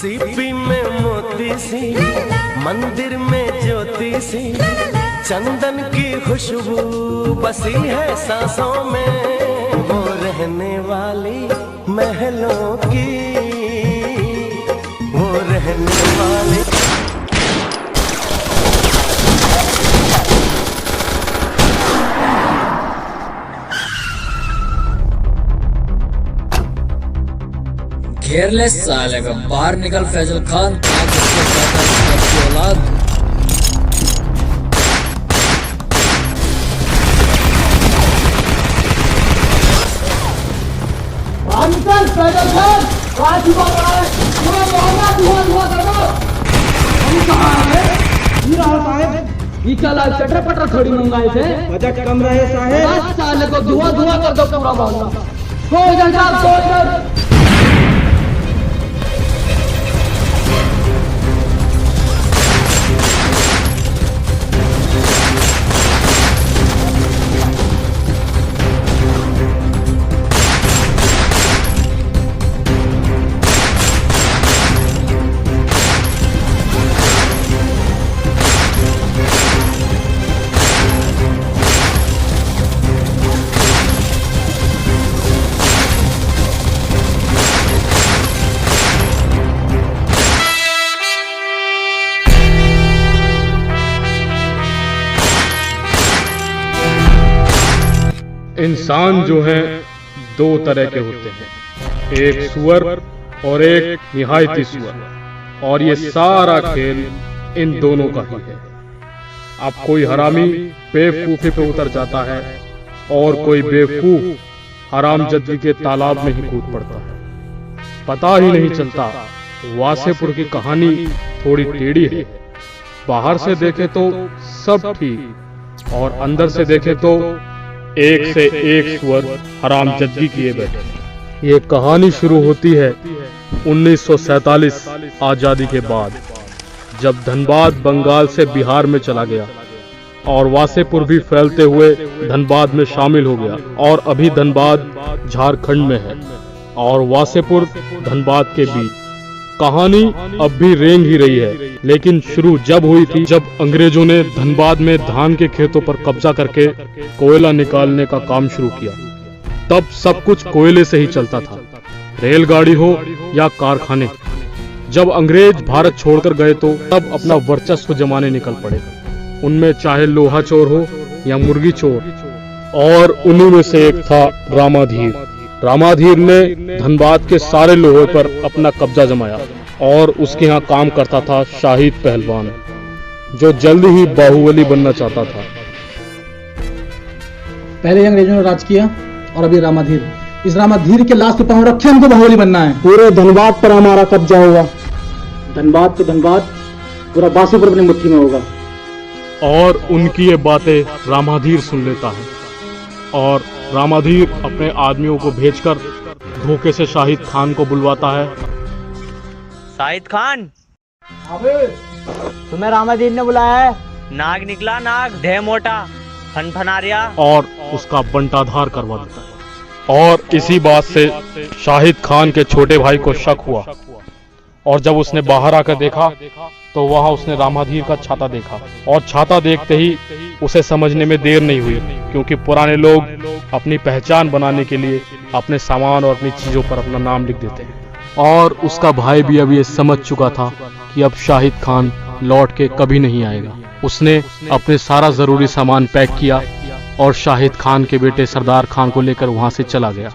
CP में मोती सी, मंदिर में ज्योति सी, चंदन की खुशबू बसी है सांसों में, वो रहने वाली महलों की, वो रहने वाली। घेर ले साले का, बाहर निकल फैजल खान, की औलाद। बाहर निकल फैजल खान, आज हुआ है, पूरा मोहल्ला धुआं कर दो। हम कहाँ है? ये रहा साहब। ये चला चटर पटर थोड़ी मंगाए थे, बजट कम रहे साहब। आज साले को धुआं कर दो पूरा मोहल्ला। सो इधर साहब, सो इधर। इंसान जो है दो तरह के होते हैं, एक सुअर और एक निहायती सुअर, और ये सारा खेल इन दोनों का ही है। अब कोई हरामी बेवकूफी पे उतर जाता है और कोई बेवकूफ हरामजदी के तालाब में ही कूद पड़ता है। पता ही नहीं चलता। वासेपुर की कहानी थोड़ी टेढ़ी है। बाहर से देखे तो सब ठीक, और अंदर से देखे तो एक से एक सुअर हरामजदगी किए बैठे। ये कहानी शुरू होती है 1947 आजादी के बाद, जब धनबाद बंगाल से बिहार में चला गया और वासेपुर भी फैलते हुए धनबाद में शामिल हो गया, और अभी धनबाद झारखंड में है और वासेपुर धनबाद के बीच। कहानी अब भी रेंग ही रही है, लेकिन शुरू जब हुई थी जब अंग्रेजों ने धनबाद में धान के खेतों पर कब्जा करके कोयला निकालने का काम शुरू किया। तब सब कुछ कोयले से ही चलता था, रेलगाड़ी हो या कारखाने। जब अंग्रेज भारत छोड़कर गए तो तब अपना वर्चस्व जमाने निकल पड़े, उनमें चाहे लोहा चोर हो या मुर्गी चोर, और उन्हीं में से एक था रामाधीर। रामाधीर ने धनबाद के सारे लोहे पर अपना कब्जा जमाया, और उसके यहाँ काम करता था शाहिद पहलवान, जो जल्द ही बाहुबली बनना चाहता था। पहले अंग्रेजों ने राज किया और अभी रामाधीर। इस रामाधीर के लाश पे पांव रखे हमको बाहुबली बनना है। पूरे धनबाद पर हमारा कब्जा होगा। धनबाद तो धनबाद, पूरा वासेपुर अपनी मुट्ठी में होगा। और उनकी ये बातें रामाधीर सुन लेता है, और रामाधीर अपने आदमियों को भेजकर धोखे से शाहिद खान को बुलवाता है। शाहिद खान, तुम्हें रामाधीर ने बुलाया है। नाग निकला, नाग ढे मोटा फनफनारिया, और उसका बंटाधार करवा देता है। और इसी बात से शाहिद खान के छोटे भाई को शक हुआ, और जब उसने बाहर आकर देखा तो वहां उसने रामाधीर का छाता देखा, और छाता देखते ही उसे समझने में देर नहीं हुई, क्योंकि पुराने लोग अपनी पहचान बनाने के लिए अपने सामान और अपनी चीजों पर अपना नाम लिख देते हैं। और उसका भाई भी अब ये समझ चुका था कि अब शाहिद खान लौट के कभी नहीं आएगा। उसने अपने सारा जरूरी सामान पैक किया और शाहिद खान के बेटे सरदार खान को लेकर वहां से चला गया।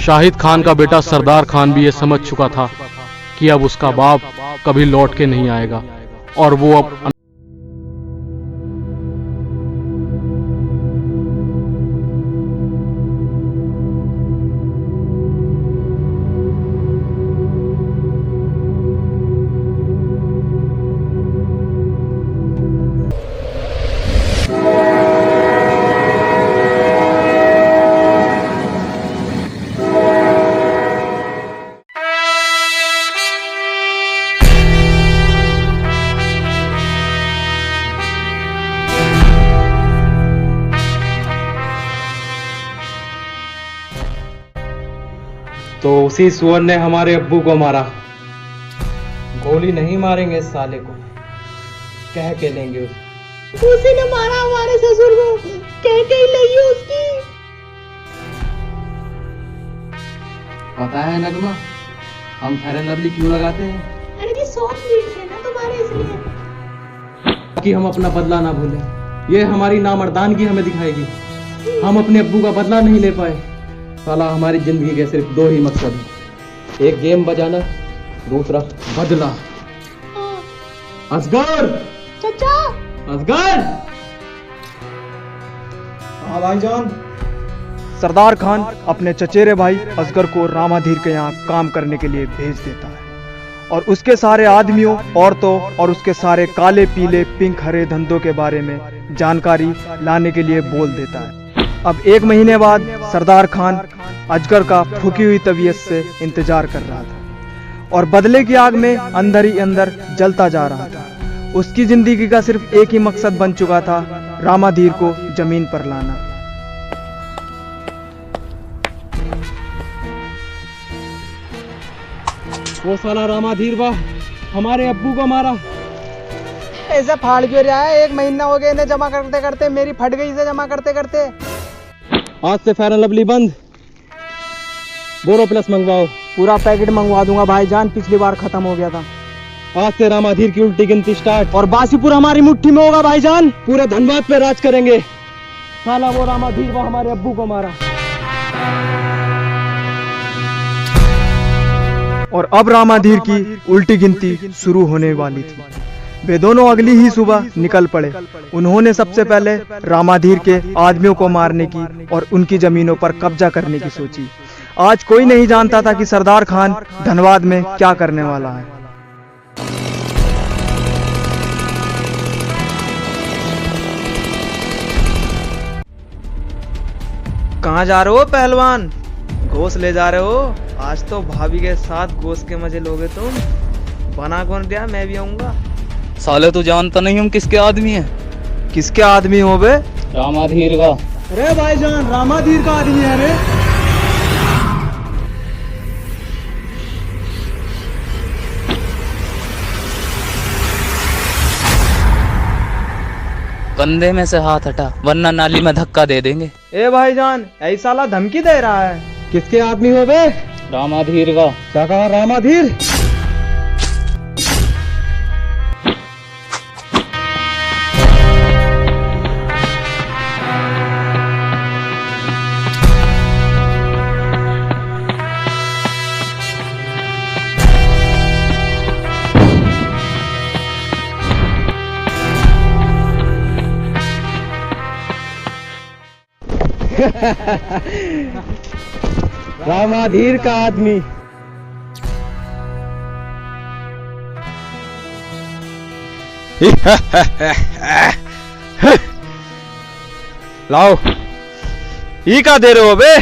शाहिद खान का बेटा सरदार खान भी ये समझ चुका था कि अब उसका बाप कभी लौट के नहीं आएगा, और वो अब तो उसी सुअर ने हमारे अब्बू को मारा। गोली नहीं मारेंगे इस साले को, कह के लेंगे उसको। उसी ने मारा हमारे ससुर को, कह के ही लगी उसकी। पता है नगमा, हम फेयर एंड लवली क्यों लगाते हैं? अरे जी सॉफ्ट लीड्स है ना तुम्हारे, इसलिए। कि हम अपना बदला ना भूलें, ये हमारी नामर्दानगी हमें दिखाएगी। हम अपने अब्बू का बदला नहीं ले पाए। साला हमारी जिंदगी के सिर्फ दो ही मकसद हैं, एक गेम बजाना, दूसरा बदला। असगर, चाचा। असगर। हाँ भाईजान। सरदार खान अपने चचेरे भाई असगर को रामाधीर के यहाँ काम करने के लिए भेज देता है और उसके सारे आदमियों, औरतों और उसके सारे काले पीले पिंक हरे धंधों के बारे में जानकारी लाने के लिए बोल देता है। अब 1 महीने बाद सरदार खान अजगर का फूकी हुई तबीयत से इंतजार कर रहा था और बदले की आग में अंदर ही अंदर जलता जा रहा था। उसकी जिंदगी का सिर्फ एक ही मकसद बन चुका था, रामाधीर को जमीन पर लाना। वो साला रामाधीर वाह हमारे अब्बू को मारा। ऐसा फाड़ क्यों रहा है? 1 महीना हो गया इन्हें जमा करते करते, मेरी फट गई इसे जमा करते करते। आज से फेयर एंड लवली बंद, बोरो प्लस मंगवाओ। पूरा पैकेट मंगवा दूंगा भाईजान, पिछली बार खत्म हो गया था। आज से रामाधीर की उल्टी गिनती स्टार्ट और बासीपुर हमारी मुट्ठी में होगा भाईजान। पूरे धनबाद पे राज करेंगे। साला वो रामाधीर वो हमारे अब्बू को मारा। और अब रामाधीर की उल्टी गिनती शुरू होने वाली थी। वे दोनों अगली ही सुबह निकल पड़े। उन्होंने सबसे पहले रामाधीर के आदमियों को मारने की और उनकी जमीनों पर कब्जा करने की सोची। आज कोई नहीं जानता था कि सरदार खान धनबाद में क्या करने वाला है। कहाँ जा रहे हो पहलवान? घोष ले जा रहे हो? आज तो भाभी के साथ घोष के मजे लोगे तुम। बना कौन दिया? मैं भी आऊंगा। साले तू जानता नहीं हम किसके आदमी हैं? किसके आदमी हो बे? रामाधीर का। अरे भाईजान रामाधीर का आदमी है रे। कंधे में से हाथ हटा वरना नाली में धक्का दे देंगे। ए भाईजान ऐसा साला धमकी दे रहा है। किसके आदमी हो बे? रामाधीर का। क्या कहा? रामाधीर? रामाधीर का आदमी। लाओ, ई का दे रहे हो बे?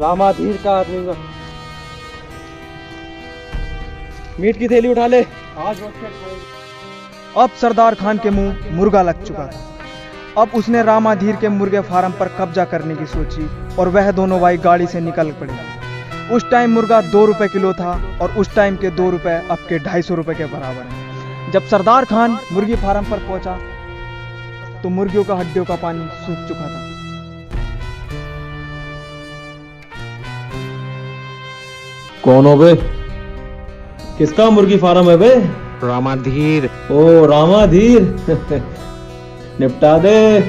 रामाधीर का आदमी का। मीट की थैली उठा ले। अब सरदार खान के मुंह मुर्गा लग चुका था। अब उसने रामाधीर के मुर्गे फार्म पर कब्जा करने की सोची और वह दोनों भाई गाड़ी से निकल पड़े। उस टाइम मुर्गा 2 रुपए किलो था और उस टाइम के 2 रुपए अब के 250 रुपए के बराबर है। जब सरदार खान मुर्गी फार्म पर पहुंचा तो मुर्गियों का हड्डियों का पानी सूख चुका था। कौन हो बे? किसका मुर्गी फार्म है बे? रामाधीर। ओ रामाधीर। निपटा दे।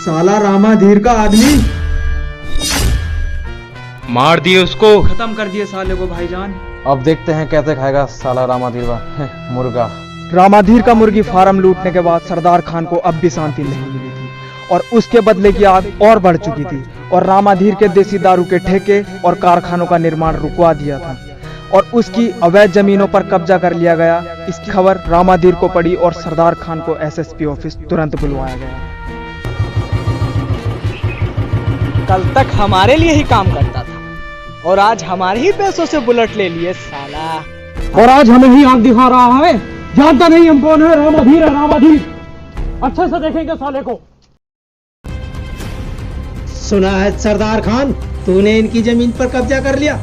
साला रामाधीर का आदमी। मार दिए उसको। खत्म कर दिए साले को भाईजान। अब देखते हैं कैसे खाएगा साला रामाधीर मुर्गा। रामाधीर का मुर्गी फार्म लूटने के बाद सरदार खान को अब भी शांति नहीं मिली थी और उसके बदले की आग और बढ़ चुकी थी और रामाधीर के देसी दारू के ठेके और कारखानों का निर्माण रुकवा दिया था और उसकी अवैध जमीनों पर कब्जा कर लिया गया। इसकी खबर रामाधीर को पड़ी और सरदार खान को एसएसपी ऑफिस तुरंत बुलवाया गया। कल तक हमारे लिए ही काम करता था और आज हमारे ही पैसों से बुलेट ले लिए साला। और आज हमें ही आंख दिखा रहा है। जानता नहीं हम कौन है? रामाधीर है, रामाधीर। अच्छे से देखेंगे साले को। सुना है सरदार खान, तूने इनकी जमीन पर कब्जा कर लिया।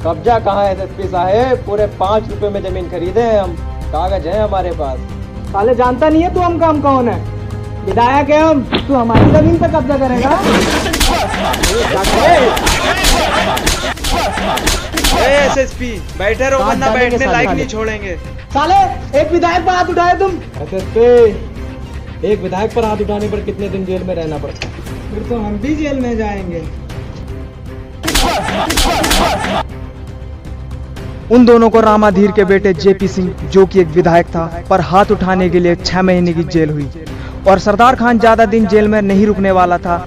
कब्जा कहाँ है एसएसपी साहब, पूरे 5 रुपए में जमीन खरीदे हैं हम, कागज है हमारे पास। साले जानता नहीं है तू हम काम कौन है? विधायक है हम, तू हमारी जमीन पर कब्जा करेगा? एसएसपी बैठे रहो वरना बैठने लायक नहीं छोड़ेंगे। साले एक विधायक पर हाथ उठाए तुम। एसएसपी एक विधायक पर हाथ उठाने पर कितने दिन जेल में रहना पड़ता? फिर तो हम भी जेल में जाएंगे। उन दोनों को रामाधीर के बेटे जेपी सिंह, जो कि एक विधायक था, पर हाथ उठाने के लिए 6 महीने की जेल हुई और सरदार खान ज्यादा दिन जेल में नहीं रुकने वाला था।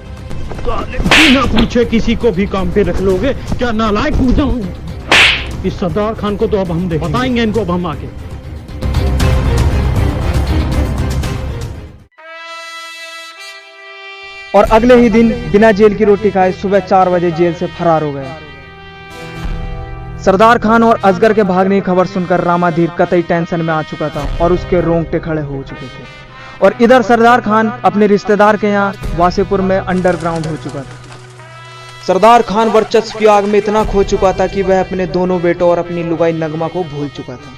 बिना पूछे किसी को भी काम पे रख लोगे क्या? नालायक पूछा हूँ। इस सरदार खान को तो अब हम बताएंगे इनको, अब हम आके। और अगले ही दिन बिना जेल की रोटी खाए सुबह 4 बजे जेल से फरार हो गया। सरदार खान और असगर के भागने की खबर सुनकर रामाधीर कतई टेंशन में आ चुका था और उसके रोंगटे खड़े हो चुके थे। और इधर सरदार खान अपने रिश्तेदार के यहाँ वासीपुर में अंडरग्राउंड हो चुका था। सरदार खान वर्चस्व की आग में इतना खो चुका था कि वह अपने दोनों बेटों और अपनी लुगाई नगमा को भूल चुका था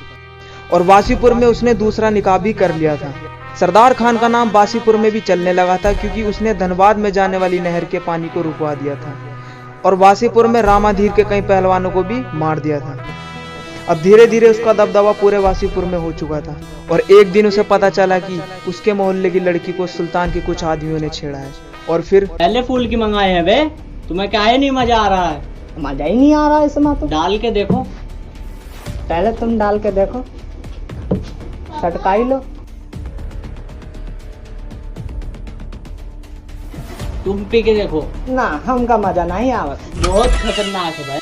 और वासीपुर में उसने दूसरा निकाह भी कर लिया था। सरदार खान का नाम वासीपुर में भी चलने लगा था क्योंकि उसने धनबाद में जाने वाली नहर के पानी को रुकवा दिया था और वासीपुर में रामाधीर के कई पहलवानों को भी मार दिया था। अब धीरे धीरे उसका दबदबा पूरे वासीपुर में हो चुका था और एक दिन उसे पता चला कि उसके मोहल्ले की लड़की को सुल्तान के कुछ आदमियों ने छेड़ा है। और फिर पहले फूल की मंगाए हैं बे, तुम्हें काहे नहीं मजा आ रहा है? मजा ही नहीं आ रहा है इसमें तो। डाल के देखो। पहले तुम डाल के देखो, सटकाई लो। तुम पी के देखो। ना हमका मजा नहीं आवत। बहुत खतरनाक है भाई।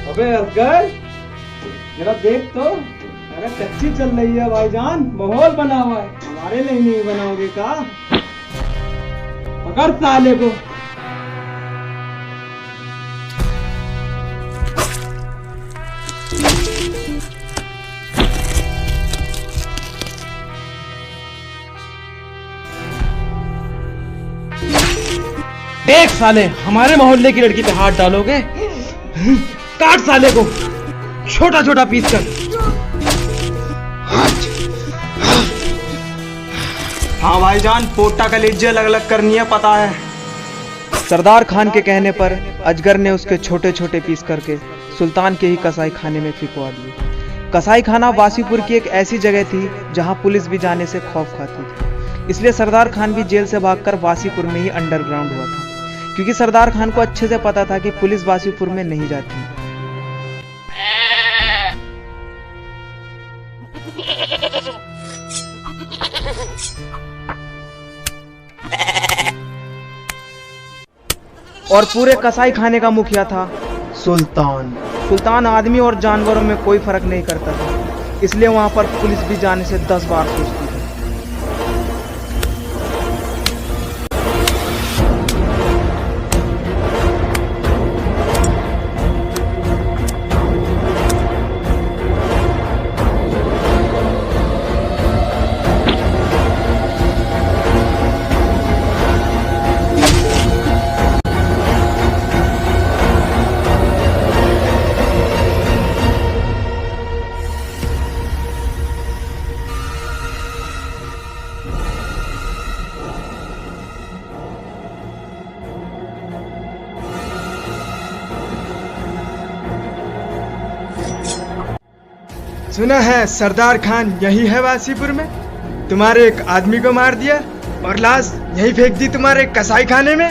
अबे असगर जरा देख तो, अरे कच्ची चल रही है भाईजान, माहौल बना हुआ है, हमारे लिए नहीं बनाओगे का? पकड़ साले को। देख साले, हमारे मोहल्ले की लड़की पे हाथ डालोगे? काट साले को छोटा छोटा पीस कर। हाँ भाईजान, पोटा कलेजे अलग अलग करनी है, पता है। सरदार खान के कहने पर अजगर ने उसके छोटे छोटे पीस करके सुल्तान के ही कसाई खाने में फिकवा दिए। कसाई खाना वासीपुर की एक ऐसी जगह थी जहां पुलिस भी जाने से खौफ खाती थी, इसलिए सरदार खान भी जेल से भागकर वासीपुर में ही अंडरग्राउंड हुआ था, क्योंकि सरदार खान को अच्छे से पता था कि पुलिस वासीपुर में नहीं जाती। और पूरे कसाई खाने का मुखिया था सुल्तान। सुल्तान आदमी और जानवरों में कोई फर्क नहीं करता था, इसलिए वहां पर पुलिस भी जाने से 10 बार सोचती थी। सुना है सरदार खान यही है वासीपुर में, तुम्हारे एक आदमी को मार दिया और लाश यही फेंक दी तुम्हारे कसाई खाने में।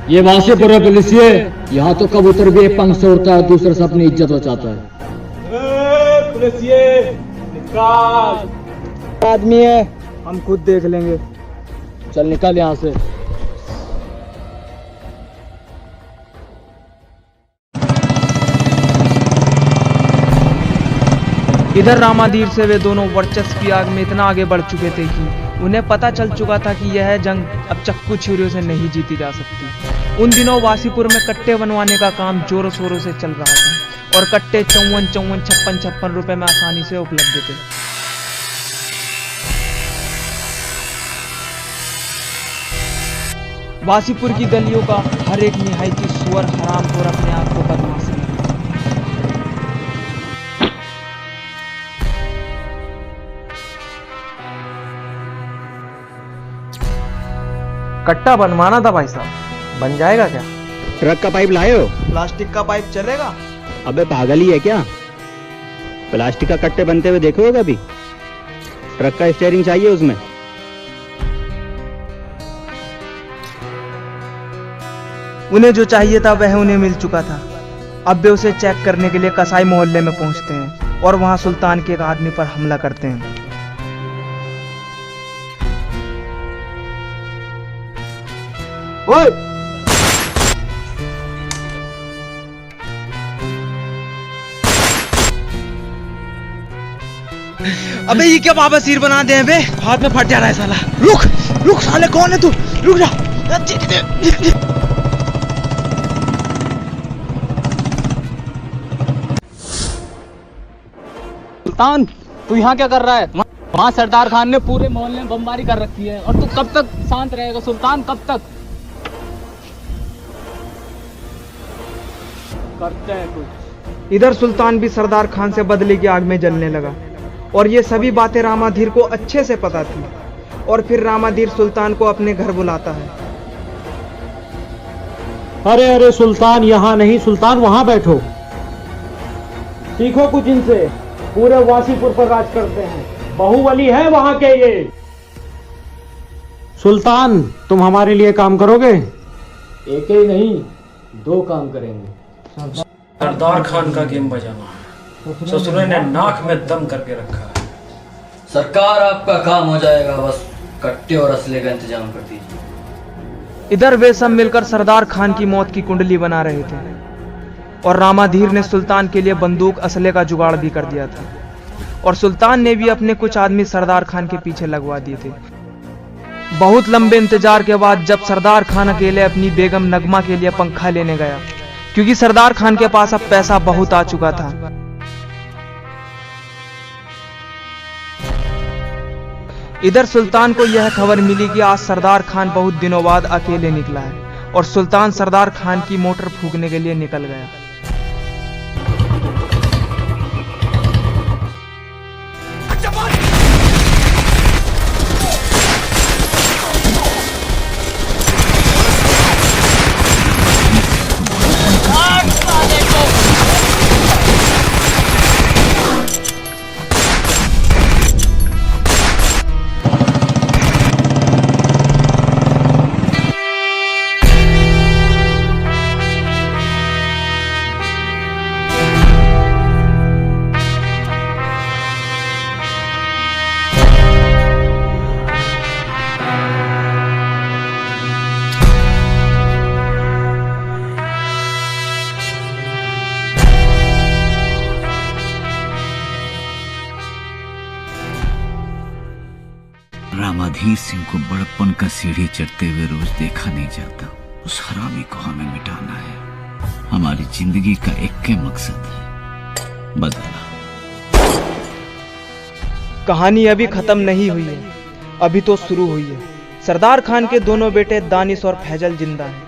ये वासीपुर है पुलिसिए, यहाँ तो कबूतर भी एक पंख से उड़ता है, दूसरे से अपनी इज्जत बचाता है। पुलिसिए आदमी है, हम खुद देख लेंगे। चल निकल यहाँ से। इधर रामाधीर से वे दोनों वर्चस्व की आग में इतना आगे बढ़ चुके थे कि उन्हें पता चल चुका था कि यह जंग अब चक्कू छुरियों से नहीं जीती जा सकती। उन दिनों वासीपुर में कट्टे बनवाने का काम जोरों शोरों से चल रहा था और कट्टे 54, 56 रुपए में आसानी से उपलब्ध थे। वासीपुर की गलियों का हर एक निहायती सुअर हरामखोर अपने आप को बदमाश समझता। कट्टा बनवाना था भाई साहब, बन जाएगा क्या? ट्रक का पाइप लाए हो? प्लास्टिक का पाइप चलेगा? अबे पागल ही है क्या? प्लास्टिक का कट्टे बनते हुए देखे हो कभी? ट्रक का स्टीयरिंग चाहिए उसमें। उन्हें जो चाहिए था वह उन्हें मिल चुका था। अब वे उसे चेक करने के लिए कसाई मोहल्ले में पहुंचते हैं और वहां सुल्तान के एक आदमी पर हमला करते हैं। ओए! अबे ये क्या बाबासीर बना दे बे? हाथ में फट जा रहा है साला। रुक साले, कौन है तू? रुक जा। सुल्तान, तू यहाँ क्या कर रहा है? वहाँ सरदार खान ने पूरे मोहल्ले में बमबारी कर रखी है और तू कब तक शांत रहेगा सुल्तान? कब तक? करते हैं कुछ। इधर सुल्तान भी सरदार खान से बदले की आग में जलने लगा और ये सभी बातें रामाधीर को अच्छे से पता थी। और फिर रामाधीर सुल्तान को अपने घर बुलाता है। अरे सुल्तान यहाँ नहीं, सुल्तान वहां बैठो। सीखो कुछ इनसे, पूरे वासीपुर पर राज करते हैं, बाहुबली है वहां के ये। सुल्तान, तुम हमारे लिए काम करोगे? एक ही नहीं, 2 काम करेंगे। सरदार खान का गेम बजाना, ससुरे ने नाक में दम करके रखा है। सरकार, आपका काम हो जाएगा, बस कट्टे और असले का इंतजाम कर दीजिए। इधर वे सब मिलकर सरदार खान की मौत की कुंडली बना रहे थे और रामाधीर ने सुल्तान के लिए बंदूक असले का जुगाड़ भी कर दिया था और सुल्तान ने भी अपने कुछ आदमी सरदार खान के पीछे लगवा दिए थे। बहुत लंबे इंतजार के बाद जब सरदार खान अकेले अपनी बेगम नगमा के लिए पंखा लेने गया, क्योंकि सरदार खान के पास अब पैसा बहुत आ चुका था, इधर सुल्तान को यह खबर मिली कि आज सरदार खान बहुत दिनों बाद अकेले निकला है और सुल्तान सरदार खान की मोटर फूंकने के लिए निकल गया। रामाधीर सिंह को बड़प्पन का सीढ़ी चढ़ते हुए रोज देखा नहीं जाता। उस हरामी को हमें मिटाना है। हमारी जिंदगी का एक ही मकसद है, बदला। कहानी अभी खत्म नहीं हुई है, अभी तो शुरू हुई है। सरदार खान के दोनों बेटे दानिश और फैजल जिंदा हैं।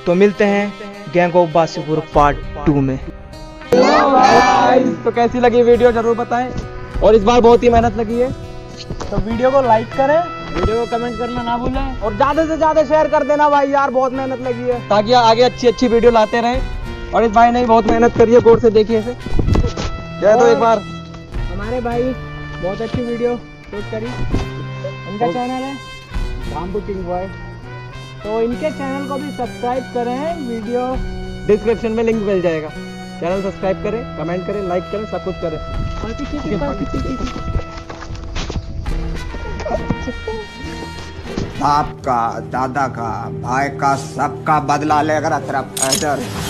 तो मिलते हैं गैंग ऑफ वासीपुर पार्ट 2 में। तो कैसी लगी वीडियो जरूर बताएं और इस बार बहुत ही मेहनत लगी है, तो वीडियो को लाइक करें, वीडियो को कमेंट करना ना भूलें और ज्यादा से ज्यादा शेयर कर देना भाई यार, बहुत मेहनत लगी है, ताकि आगे अच्छी वीडियो लाते रहें। और इस भाई ने बहुत मेहनत करी है, गौर से देखिए इसे। जय तो एक बार हमारे भाई बहुत अच्छी वीडियो शूट करी। इनका चैनल है रामपुर किंग बॉय, तो इनके चैनल को भी सब्सक्राइब करें। वीडियो डिस्क्रिप्शन में लिंक मिल जाएगा। चैनल सब्सक्राइब करें, कमेंट करें, लाइक करें, सब कुछ करें। बाप का, दादा का, भाई का, सबका बदला लेकर तरफ